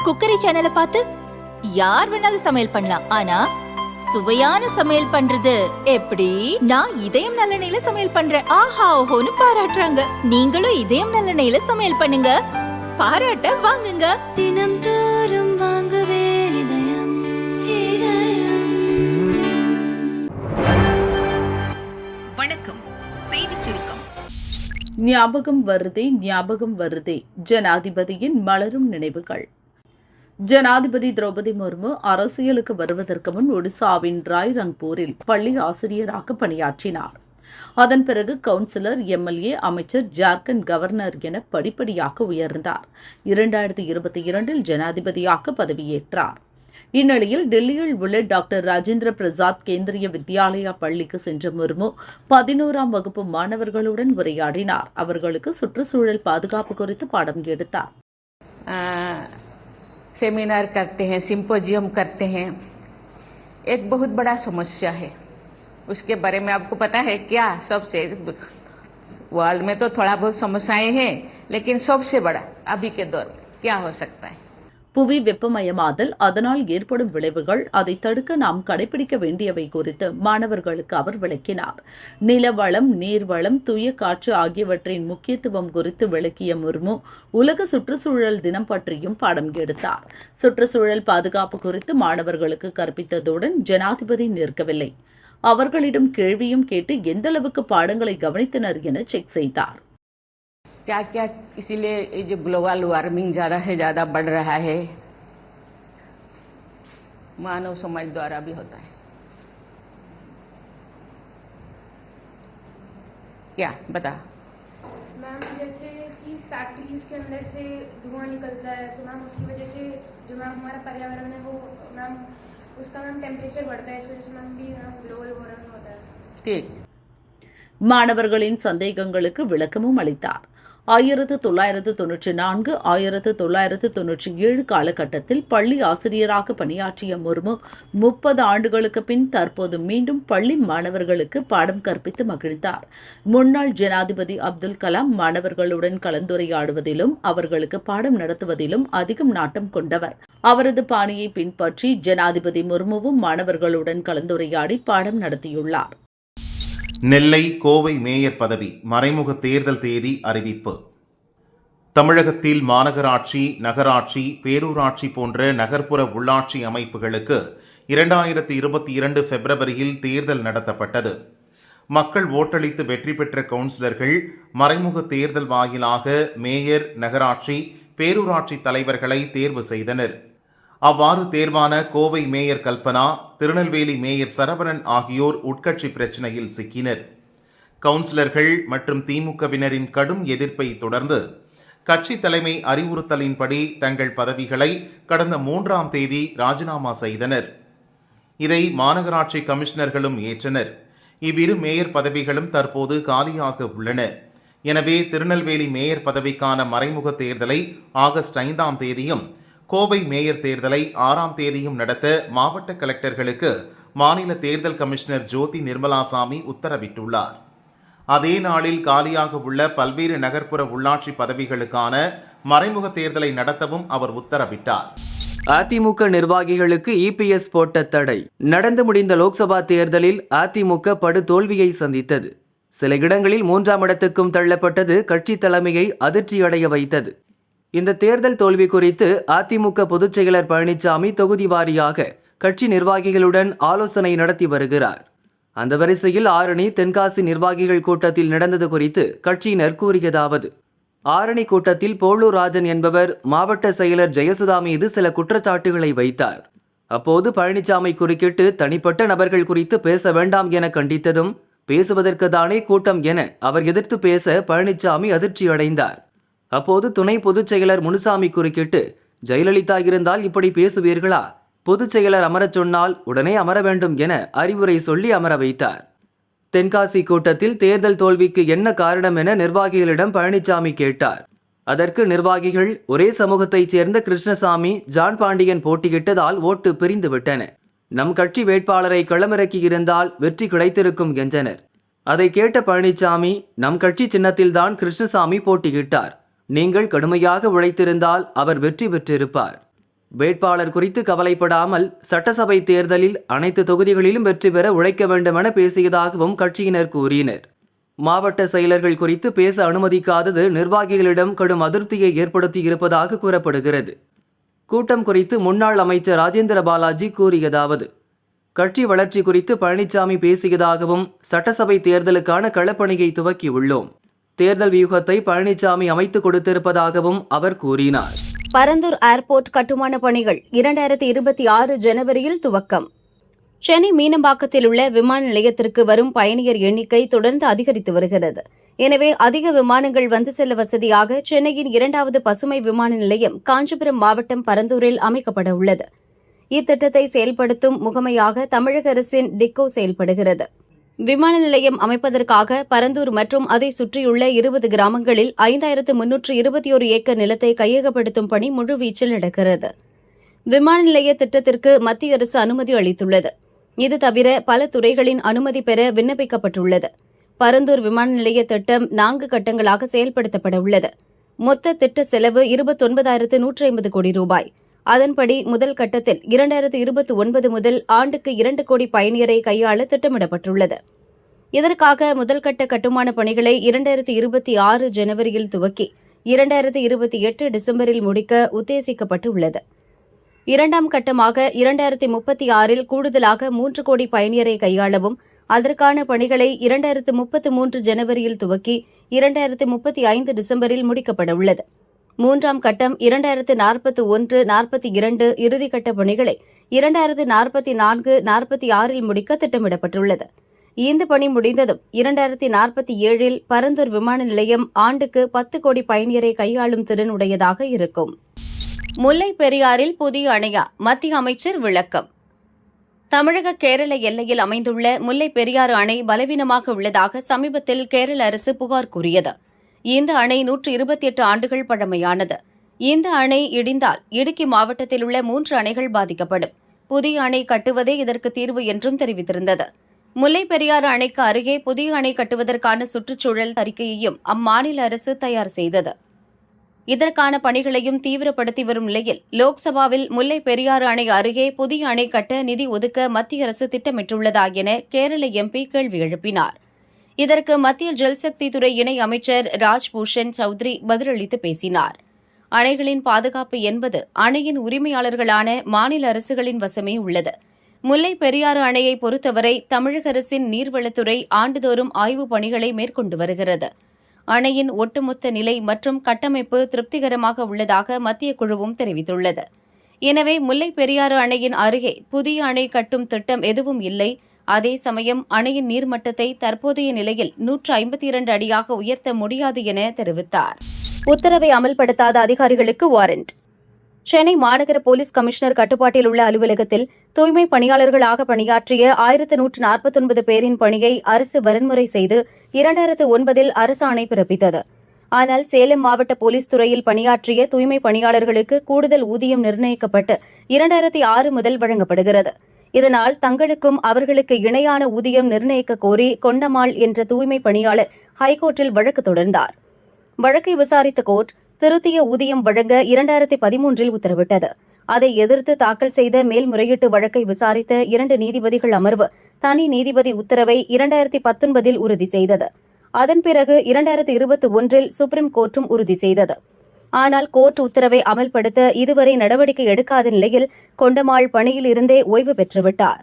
Cookery சேனலை பார்த்து யார் வேணாலும் சமையல் பண்ணலாம். ஆனா சுவையான சமையல் பண்றது எப்படி? நான் இதயம் நல்லெண்ணெயில சமையல் பண்றேன். ஆஹா ஓஹோன்னு பாராட்டுறாங்க. நீங்களும் இதயம் நல்லெண்ணெயில சமையல் பண்ணுங்க, பாராட்ட வாங்குங்க. தினம் தோறும் வாங்குவே இதயம் இதயம். வணக்கம். செய்திச் சுருக்கம். ஞாபகம் வருதே ஜனாதிபதியின் மலரும் நினைவுகள். ஜனாதிபதி திரௌபதி முர்மு அரசியலுக்கு வருவதற்கு முன் ஒடிசாவின் ராய்ரங்பூரில் பள்ளி ஆசிரியராக பணியாற்றினார். அதன் பிறகு கவுன்சிலர், எம்எல்ஏ, அமைச்சர், ஜார்க்கண்ட் கவர்னர் என படிப்படியாக உயர்ந்தார். 2022 ஜனாதிபதியாக பதவியேற்றார். இந்நிலையில் டெல்லியில் உள்ள டாக்டர் ராஜேந்திர பிரசாத் கேந்திரிய வித்யாலயா பள்ளிக்கு சென்ற முர்மு 11ஆம் வகுப்பு மாணவர்களுடன் உரையாடினார். அவர்களுக்கு சுற்றுச்சூழல் பாதுகாப்பு குறித்து பாடம் எடுத்தார். सेमिनार करते हैं, सिंपोजियम करते हैं, एक बहुत बड़ा समस्या है, उसके बारे में आपको पता है क्या? सबसे वर्ल्ड में तो थोड़ा बहुत समस्याएं हैं, लेकिन सबसे बड़ा अभी के दौर में क्या हो सकता है? புவி வெப்பமயமாதல், அதனால் ஏற்படும் விளைவுகள், அதை தடுக்க நாம் கடைபிடிக்க வேண்டியவை குறித்து மாணவர்களுக்கு அவர் விளக்கினார். நிலவளம், நீர்வளம், தூய காற்று ஆகியவற்றின் முக்கியத்துவம் குறித்து விளக்கிய முர்மு உலக சுற்றுச்சூழல் தினம் பற்றியும் பாடம் எடுத்தார். சுற்றுச்சூழல் பாதுகாப்பு குறித்து மாணவர்களுக்கு கற்பித்ததுடன் ஜனாதிபதி நிற்கவில்லை, அவர்களிடம் கேள்வியும் கேட்டு எந்தளவுக்கு பாடங்களை கவனித்தனர் என செக் செய்தார். क्या क्या इसीलिए ये जो ग्लोबल वार्मिंग ज़्यादा से ज़्यादा बढ़ रहा है, मानव समाज द्वारा भी होता है, क्या बता? मैम जैसे कि फैक्ट्रीज के अंदर से धुआं निकलता है, तो मैम उसकी वजह से जो मैम हमारा पर्यावरण है वो मैम उसका मैम टेम्परेचर बढ़ता है, इस वजह से मैम भी मैम ग्लोबल वार्मिंग होता है. ठीक. மாணவர்களின் சந்தேகங்களுக்கு விளக்கமும் அளித்தார். 1994 1997 காலகட்டத்தில் பள்ளி ஆசிரியராக பணியாற்றிய முர்மு 30 ஆண்டுகளுக்கு பின் தற்போது மீண்டும் பள்ளி மாணவர்களுக்கு பாடம் கற்பித்து மகிழ்ந்தார். முன்னாள் ஜனாதிபதி அப்துல் கலாம் மாணவர்களுடன் கலந்துரையாடுவதிலும் அவர்களுக்கு பாடம் நடத்துவதிலும் அதிகம் நாட்டம் கொண்டவர். அவரது பாணியை பின்பற்றி ஜனாதிபதி முர்முவும் மாணவர்களுடன் கலந்துரையாடி பாடம் நடத்தியுள்ளார். நெல்லை, கோவை மேயர் பதவி மறைமுக தேர்தல் தேதி அறிவிப்பு. தமிழகத்தில் மாநகராட்சி, நகராட்சி, பேரூராட்சி போன்ற நகர்ப்புற உள்ளாட்சி அமைப்புகளுக்கு 2022 பிப்ரவரியில் தேர்தல் நடத்தப்பட்டது. மக்கள் ஓட்டளித்து வெற்றி பெற்ற கவுன்சிலர்கள் மறைமுக தேர்தல் வாயிலாக மேயர், நகராட்சி, பேரூராட்சி தலைவர்களை தேர்வு செய்தனர். அவ்வாறு தேர்வான கோவை மேயர் கல்பனா, திருநெல்வேலி மேயர் சரவணன் ஆகியோர் உட்கட்சி பிரச்சினையில் சிக்கினர். கவுன்சிலர்கள் மற்றும் திமுகவினரின் கடும் எதிர்ப்பை தொடர்ந்து கட்சி தலைமை அறிவுறுத்தலின்படி தங்கள் பதவிகளை கடந்த 3ஆம் தேதி ராஜினாமா செய்தனர். இதை மாநகராட்சி கமிஷனர்களும் ஏற்றனர். இவ்விரு மேயர் பதவிகளும் தற்போது காலியாக உள்ளன. எனவே திருநெல்வேலி மேயர் பதவிக்கான மறைமுக தேர்தலை ஆகஸ்ட் 5ஆம் தேதியும், கோவை மேயர் தேர்தலை 6ஆம் தேதியும் நடத்த மாவட்ட கலெக்டர்களுக்கு மாநில தேர்தல் கமிஷனர் ஜோதி நிர்மலாசாமி உத்தரவிட்டுள்ளார். அதே நாளில் காலியாக உள்ள பல்வேறு நகர்ப்புற உள்ளாட்சி பதவிகளுக்கான மறைமுக தேர்தலை நடத்தவும் அவர் உத்தரவிட்டார். அதிமுக நிர்வாகிகளுக்கு இபிஎஸ் போட்ட தடை. நடந்து முடிந்த லோக்சபா தேர்தலில் அதிமுக படு தோல்வியை சந்தித்தது. சில இடங்களில் 3ஆம் இடத்துக்கும் தள்ளப்பட்டது கட்சி தலைமையை அதிர்ச்சியடைய வைத்தது. இந்த தேர்தல் தோல்வி குறித்து அதிமுக பொதுச் செயலர் பழனிசாமி தொகுதி வாரியாக கட்சி நிர்வாகிகளுடன் ஆலோசனை நடத்தி வருகிறார். அந்த வரிசையில் ஆரணி, தென்காசி நிர்வாகிகள் கூட்டத்தில் நடந்தது குறித்து கட்சியினர் கூறியதாவது: ஆரணி கூட்டத்தில் போளூர் ராஜன் என்பவர் மாவட்ட செயலர் ஜெயசுதா மீது சில குற்றச்சாட்டுகளை வைத்தார். அப்போது பழனிசாமி குறுக்கிட்டு தனிப்பட்ட நபர்கள் குறித்து பேச வேண்டாம் என கண்டித்ததும், பேசுவதற்கு தானே கூட்டம் என அவர் எதிர்த்து பேச பழனிசாமி அதிர்ச்சியடைந்தார். அப்போது துணை பொதுச் செயலர் முனுசாமி குறுக்கிட்டு, ஜெயலலிதா இருந்தால் இப்படி பேசுவீர்களா? பொதுச் செயலர் அமரச் சொன்னால் உடனே அமர வேண்டும் என அறிவுரை சொல்லி அமர வைத்தார். தென்காசி கூட்டத்தில் தேர்தல் தோல்விக்கு என்ன காரணம் என நிர்வாகிகளிடம் பழனிசாமி கேட்டார். அதற்கு நிர்வாகிகள் ஒரே சமூகத்தைச் சேர்ந்த கிருஷ்ணசாமி, ஜான் பாண்டியன் போட்டியிட்டதால் ஓட்டு பிரிந்துவிட்டன. நம் கட்சி வேட்பாளரை களமிறக்கியிருந்தால் வெற்றி கிடைத்திருக்கும் என்றனர். அதை கேட்ட பழனிசாமி, நம் கட்சி சின்னத்தில்தான் கிருஷ்ணசாமி போட்டியிட்டார், நீங்கள் கடுமையாக உழைத்திருந்தால் அவர் வெற்றி பெற்றிருப்பார். வேட்பாளர் குறித்து கவலைப்படாமல் சட்டசபை தேர்தலில் அனைத்து தொகுதிகளிலும் வெற்றி பெற உழைக்க வேண்டுமென பேசியதாகவும் கட்சியினர் கூறினர். மாவட்ட செயலர்கள் குறித்து பேச அனுமதிக்காதது நிர்வாகிகளிடம் கடும் அதிருப்தியை ஏற்படுத்தி இருப்பதாக கூறப்படுகிறது. கூட்டம் குறித்து முன்னாள் அமைச்சர் ராஜேந்திர பாலாஜி கூறியதாவது: கட்சி வளர்ச்சி குறித்து பழனிசாமி பேசியதாகவும் சட்டசபை தேர்தலுக்கான களப்பணியை துவக்கியுள்ளோம். தேர்தல் வியூகத்தை பழனிசாமி அமைத்து கொடுத்திருப்பதாகவும் அவர் கூறினார். பரந்தூர் ஏர்போர்ட் கட்டுமான பணிகள் 2026 ஜனவரியில் துவக்கம். சென்னை மீனம்பாக்கத்தில் உள்ள விமான நிலையத்திற்கு வரும் பயணியர் எண்ணிக்கை தொடர்ந்து அதிகரித்து வருகிறது. எனவே அதிக விமானங்கள் வந்து செல்ல வசதியாக சென்னையின் 2வது பசுமை விமான நிலையம் காஞ்சிபுரம் மாவட்டம் பரந்தூரில் அமைக்கப்பட உள்ளது. இத்திட்டத்தை செயல்படுத்தும் முகமையாக தமிழக அரசின் டிக்கோ செயல்படுகிறது. விமான நிலையம் அமைப்பதற்காக பரந்தூர் மற்றும் அதை சுற்றியுள்ள 20 கிராமங்களில் 5321 ஏக்கர் நிலத்தை கையகப்படுத்தும் பணி முழுவீச்சில் நடக்கிறது. விமான நிலைய திட்டத்திற்கு மத்திய அரசு அனுமதி அளித்துள்ளது. இது தவிர பல துறைகளின் அனுமதி பெற விண்ணப்பிக்கப்பட்டுள்ளது. பரந்தூர் விமான நிலைய திட்டம் 4 கட்டங்களாக செயல்படுத்தப்பட உள்ளது. மொத்த திட்ட செலவு 29,150 கோடி ரூபாய். அதன்படி முதல் கட்டத்தில் 2029 முதல் ஆண்டுக்கு 2 கோடி பயணியரை கையாள திட்டமிடப்பட்டுள்ளது. இதற்காக முதல்கட்ட கட்டுமான பணிகளை 2026 ஜனவரியில் துவக்கி 2028 டிசம்பரில் முடிக்க உத்தேசிக்கப்பட்டுள்ளது. 2ஆம் கட்டமாக 2036 கூடுதலாக 3 கோடி பயணியரை கையாளவும், அதற்கான பணிகளை 2033 ஜனவரியில் துவக்கி 2035 டிசம்பரில் முடிக்கப்பட உள்ளது. 3ஆம் கட்டம் 2041-42 இறுதிக்கட்ட பணிகளை 2044-46 முடிக்க திட்டமிடப்பட்டுள்ளது. இந்த பணி முடிந்ததும் 2047 பரந்தூர் விமான நிலையம் ஆண்டுக்கு 10 கோடி பயணியரை கையாளும் திறன் உடையதாக இருக்கும். முல்லை பெரியாறில் புதிய அணையா? மத்திய அமைச்சர் விளக்கம். தமிழக கேரள எல்லையில் அமைந்துள்ள முல்லை பெரியாறு அணை பலவீனமாக உள்ளதாக சமீபத்தில் கேரள அரசு புகார் கூறியது. இந்த அணை 128 ஆண்டுகள் பழமையானது. இந்த அணை இடிந்தால் இடுக்கி மாவட்டத்தில் உள்ள 3 அணைகள் பாதிக்கப்படும். புதிய அணை கட்டுவதே இதற்கு தீர்வு என்றும் தெரிவித்திருந்தது. முல்லை பெரியாறு அணைக்கு அருகே புதிய அணை கட்டுவதற்கான சுற்றுச்சூழல் அறிக்கையையும் அம்மாநில அரசு தயார் செய்தது. இதற்கான பணிகளையும் தீவிரப்படுத்தி வரும் நிலையில் லோக்சபாவில் முல்லை பெரியாறு அணை அருகே புதிய அணை கட்ட நிதி ஒதுக்க மத்திய அரசு திட்டமிட்டுள்ளதா என கேரள எம்பி கேள்வி எழுப்பினார். இதற்கு மத்திய ஜல்சக்தி துறை இணை அமைச்சர் ராஜ்பூஷன் சௌத்ரி பதிலளித்து பேசினார். அணைகளின் பாதுகாப்பு என்பது அணையின் உரிமையாளர்களான மாநில அரசுகளின் வசமே உள்ளது. முல்லை பெரியாறு அணையை பொறுத்தவரை தமிழக அரசின் நீர்வளத்துறை ஆண்டுதோறும் ஆய்வுப் பணிகளை மேற்கொண்டு வருகிறது. அணையின் ஒட்டுமொத்த நிலை மற்றும் கட்டமைப்பு திருப்திகரமாக உள்ளதாக மத்திய குழுவும் தெரிவித்துள்ளது. எனவே முல்லை பெரியாறு அணையின் அருகே புதிய அணை கட்டும் திட்டம் எதுவும் இல்லை. அதே சமயம் அணையின் நீர்மட்டத்தை தற்போதைய நிலையில் 152 அடியாக உயர்த்த முடியாது என தெரிவித்தார். உத்தரவை அமல்படுத்தாத அதிகாரிகளுக்கு வாரண்ட். சென்னை மாநகர போலீஸ் கமிஷனர் கட்டுப்பாட்டில் உள்ள அலுவலகத்தில் தூய்மை பணியாளர்களாக பணியாற்றிய 1149 பேரின் பணியை அரசு வரன்முறை செய்து 2009 அரசாணை பிறப்பித்தது. ஆனால் சேலம் மாவட்ட போலீஸ் துறையில் பணியாற்றிய தூய்மை பணியாளர்களுக்கு கூடுதல் ஊதியம் நிர்ணயிக்கப்பட்டு 2006 முதல் வழங்கப்படுகிறது. இதனால் தங்களுக்கும் அவர்களுக்கு இணையான ஊதியம் நிர்ணயிக்க கோரி கொண்டம்மாள் என்ற தூய்மை பணியாளர் ஹைகோர்ட்டில் வழக்கு தொடர்ந்தார். வழக்கை விசாரித்த கோர்ட் திருத்திய ஊதியம் வழங்க 2013 உத்தரவிட்டது. அதை எதிர்த்து தாக்கல் செய்த மேல்முறையீட்டு வழக்கை விசாரித்த 2 நீதிபதிகள் அமர்வு தனி நீதிபதி உத்தரவை 2019 உறுதி செய்தது. அதன் பிறகு 2021 சுப்ரீம் கோர்ட்டும் உறுதி செய்தது. ஆனால் கோர்ட் உத்தரவை அமல்படுத்த இதுவரை நடவடிக்கை எடுக்காத நிலையில் கொண்டம்மாள் பணியில் இருந்தே ஓய்வு பெற்றுவிட்டார்.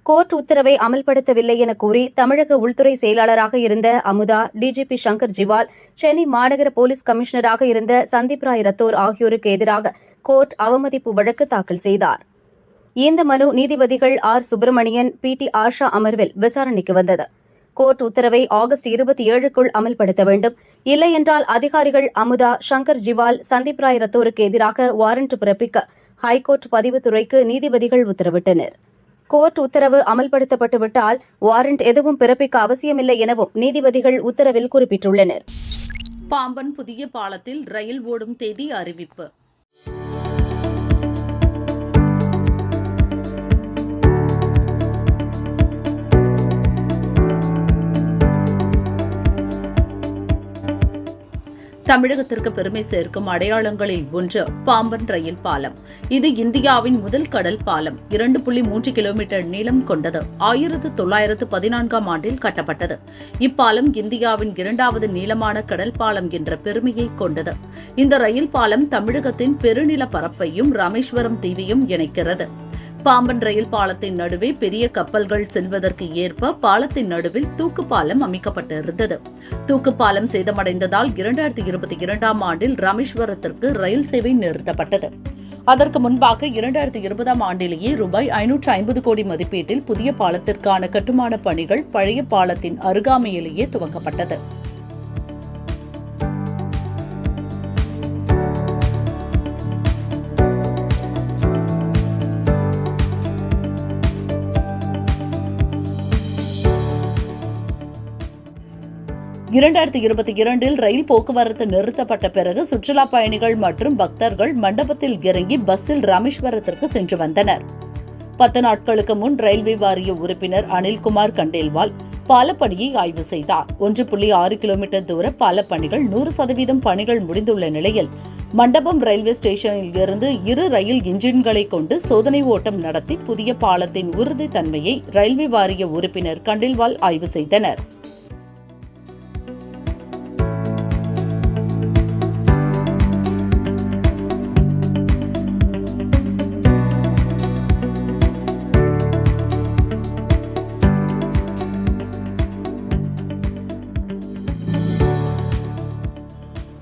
கோர்ட் உத்தரவை அமல்படுத்தவில்லை என கூறி தமிழக உள்துறை செயலாளராக இருந்த அமுதா, டிஜிபி சங்கர் ஜிவால், சென்னை மாநகர போலீஸ் கமிஷனராக இருந்த சந்தீப் ராய் ரத்தோர் ஆகியோருக்கு எதிராக கோர்ட் அவமதிப்பு வழக்கு தாக்கல் செய்தார். இந்த மனு நீதிபதிகள் ஆர் சுப்பிரமணியன், பி.டி. ஆஷா அமர்வில் விசாரணைக்கு வந்தது. கோர்ட் உத்தரவை ஆகஸ்ட் 27க்குள் அமல்படுத்த வேண்டும். இல்லையென்றால் அதிகாரிகள் அமுதா, சங்கர் ஜிவால், சந்தீப் ராய் ரத்தோருக்கு எதிராக வாரண்ட் பிறப்பிக்க ஹைகோர்ட் பதிவுத்துறைக்கு நீதிபதிகள் உத்தரவிட்டனர். கோர்ட் உத்தரவு அமல்படுத்தப்பட்டுவிட்டால் வாரண்ட் எதுவும் பிறப்பிக்க அவசியமில்லை எனவும் நீதிபதிகள் உத்தரவில் குறிப்பிட்டுள்ளனர். பாம்பன் புதிய பாலத்தில் ரயில் ஓடும் தேதி அறிவிப்பு. தமிழகத்திற்கு பெருமை சேர்க்கும் அடையாளங்களில் ஒன்று பாம்பன் ரயில் பாலம். இது இந்தியாவின் முதல் கடல் பாலம். 2.3 கிலோமீட்டர் நீளம் கொண்டது. 1914ஆம் ஆண்டில் கட்டப்பட்டது. இப்பாலம் இந்தியாவின் 2வது நீளமான கடல் பாலம் என்ற பெருமையை கொண்டது. இந்த ரயில் பாலம் தமிழகத்தின் பெருநில பரப்பையும் ராமேஸ்வரம் தீவையும் இணைக்கிறது. பாம்பன் ரயில் பாலத்தின் நடுவே பெரிய கப்பல்கள் செல்வதற்கு ஏற்ப பாலத்தின் நடுவில் தூக்கு பாலம் அமைக்கப்பட்டிருந்தது. தூக்கு பாலம் சேதமடைந்ததால் 2022ஆம் ஆண்டில் ராமேஸ்வரத்திற்கு ரயில் சேவை நிறுத்தப்பட்டது. அதற்கு முன்பாக 2020ஆம் ஆண்டிலேயே ரூபாய் 550 கோடி மதிப்பீட்டில் புதிய பாலத்திற்கான கட்டுமான பணிகள் பழைய பாலத்தின் அருகாமையிலேயே துவங்கப்பட்டது. இரண்டாயிரத்தி 22 ரயில் போக்குவரத்து நிறுத்தப்பட்ட பிறகு சுற்றுலா பயணிகள் மற்றும் பக்தர்கள் மண்டபத்தில் இறங்கி பஸ்ஸில் ராமேஸ்வரத்திற்கு சென்று வந்தனர். 10 நாட்களுக்கு முன் ரயில்வே வாரிய உறுப்பினர் அனில்குமார் கண்டேல்வால் பாலப்பணியை ஆய்வு செய்தார். 1.6 கிலோமீட்டர் தூர பாலப்பணிகள் 100% பணிகள் முடிந்துள்ள நிலையில் மண்டபம் ரயில்வே ஸ்டேஷனில் இருந்து 2 ரயில் இன்ஜின்களை கொண்டு சோதனை ஓட்டம் நடத்தி புதிய பாலத்தின் உறுதித்தன்மையை ரயில்வே வாரிய உறுப்பினர் கண்டேல்வால் ஆய்வு செய்தனர்.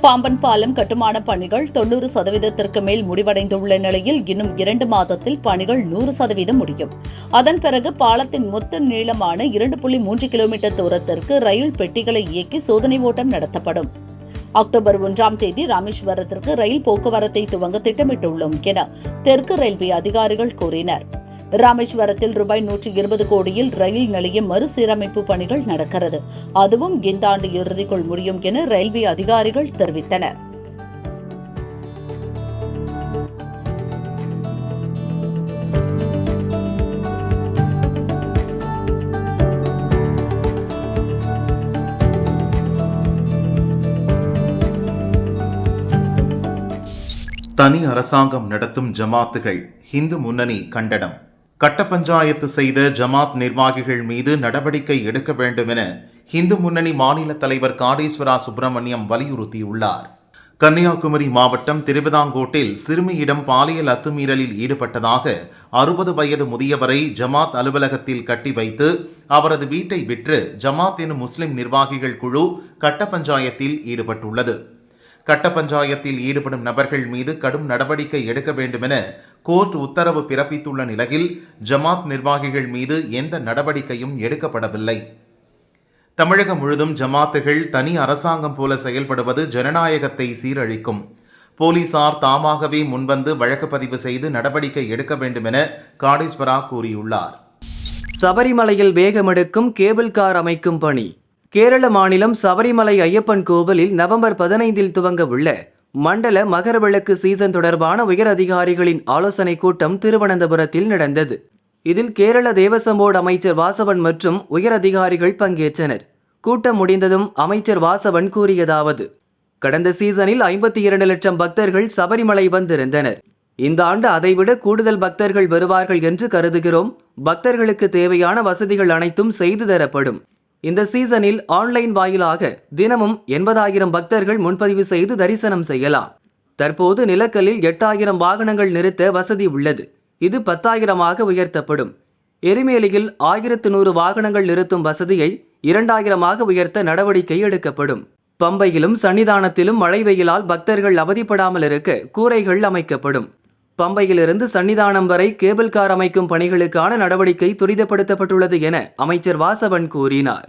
பாம்பன் பாலம் கட்டுமான பணிகள் 90% மேல் முடிவடைந்துள்ள நிலையில் இன்னும் 2 மாதத்தில் பணிகள் 100% முடியும். அதன் பிறகு பாலத்தின் மொத்த நீளமான 2.3 கிலோமீட்டர் தூரத்திற்கு ரயில் பெட்டிகளை இயக்கி சோதனை ஓட்டம் நடத்தப்படும். அக்டோபர் 1ஆம் தேதி ராமேஸ்வரத்திற்கு ரயில் போக்குவரத்தை துவங்க திட்டமிட்டுள்ளோம் என தெற்கு ரயில்வே அதிகாரிகள் கூறினர். ராமேஸ்வரத்தில் ரூபாய் 120 கோடியில் ரயில் நிலைய மறுசீரமைப்பு பணிகள் நடக்கிறது. அதுவும் இந்த ஆண்டு இறுதிக்குள் முடியும் என ரயில்வே அதிகாரிகள் தெரிவித்தனர். தனி அரசாங்கம் நடத்தும் ஜமாத்துகள் இந்து முன்னணி கண்டனம். கட்ட பஞ்சாயத்து செய்த ஜமாத் நிர்வாகிகள் மீது நடவடிக்கை எடுக்க வேண்டும் என இந்து முன்னணி மாநில தலைவர் காடேஸ்வரா சுப்பிரமணியம் வலியுறுத்தியுள்ளார். கன்னியாகுமரி மாவட்டம் திருவிதாங்கோட்டில் சிறுமியிடம் பாலியல் அத்துமீறலில் ஈடுபட்டதாக 60 வயது முதியவரை ஜமாத் அலுவலகத்தில் கட்டி வைத்து அவரது வீட்டை விற்று ஜமாத் எனும் முஸ்லிம் நிர்வாகிகள் குழு கட்ட பஞ்சாயத்தில் ஈடுபட்டுள்ளது. கட்ட பஞ்சாயத்தில் ஈடுபடும் நபர்கள் மீது கடும் நடவடிக்கை எடுக்க வேண்டும் என கோர்ட் உத்தரவு பிறப்பித்துள்ள நிலையில் ஜமாத் நிர்வாகிகள் மீது எந்த நடவடிக்கையும் எடுக்கப்படவில்லை. தமிழகம் முழுதும் ஜமாத்துகள் தனி அரசாங்கம் போல செயல்படுவது ஜனநாயகத்தை சீரழிக்கும். போலீசார் தாமாகவே முன்வந்து வழக்கு பதிவு செய்து நடவடிக்கை எடுக்க வேண்டும் என காடேஸ்வரா கூறியுள்ளார். சபரிமலையில் வேகமெடுக்கும் கேபிள் கார் அமைக்கும் பணி. கேரள மாநிலம் சபரிமலை ஐயப்பன் கோவிலில் நவம்பர் 15 துவங்க உள்ள மண்டல மகரவிளக்கு சீசன் தொடர்பான உயர் அதிகாரிகளின் ஆலோசனை கூட்டம் திருவனந்தபுரத்தில் நடந்தது. இதில் கேரள தேவசம் போர்டு அமைச்சர் வாசவன் மற்றும் உயர் அதிகாரிகள் பங்கேற்றனர். கூட்டம் முடிந்ததும் அமைச்சர் வாசவன் கூறியதாவது: கடந்த சீசனில் 52 லட்சம் பக்தர்கள் சபரிமலை வந்திருந்தனர். இந்த ஆண்டு அதைவிட கூடுதல் பக்தர்கள் வருவார்கள் என்று கருதுகிறோம். பக்தர்களுக்கு தேவையான வசதிகள் அனைத்தும் செய்து தரப்படும். இந்த சீசனில் ஆன்லைன் வாயிலாக தினமும் 80,000 பக்தர்கள் முன்பதிவு செய்து தரிசனம் செய்யலாம். தற்போது நிலக்கல்லில் 8,000 வாகனங்கள் நிறுத்த வசதி உள்ளது. இது 10,000ஆக உயர்த்தப்படும். எரிமேலியில் 1,100 வாகனங்கள் நிறுத்தும் வசதியை 2,000ஆக உயர்த்த நடவடிக்கை எடுக்கப்படும். பம்பையிலும் சன்னிதானத்திலும் மழை வெயிலால் பக்தர்கள் அவதிப்படாமல் இருக்க கூரைகள் அமைக்கப்படும். பம்பையிலிருந்து சன்னிதானம் வரை கேபிள் கார் அமைக்கும் பணிகளுக்கான நடவடிக்கை துரிதப்படுத்தப்பட்டுள்ளது என அமைச்சர் வாசவன் கூறினார்.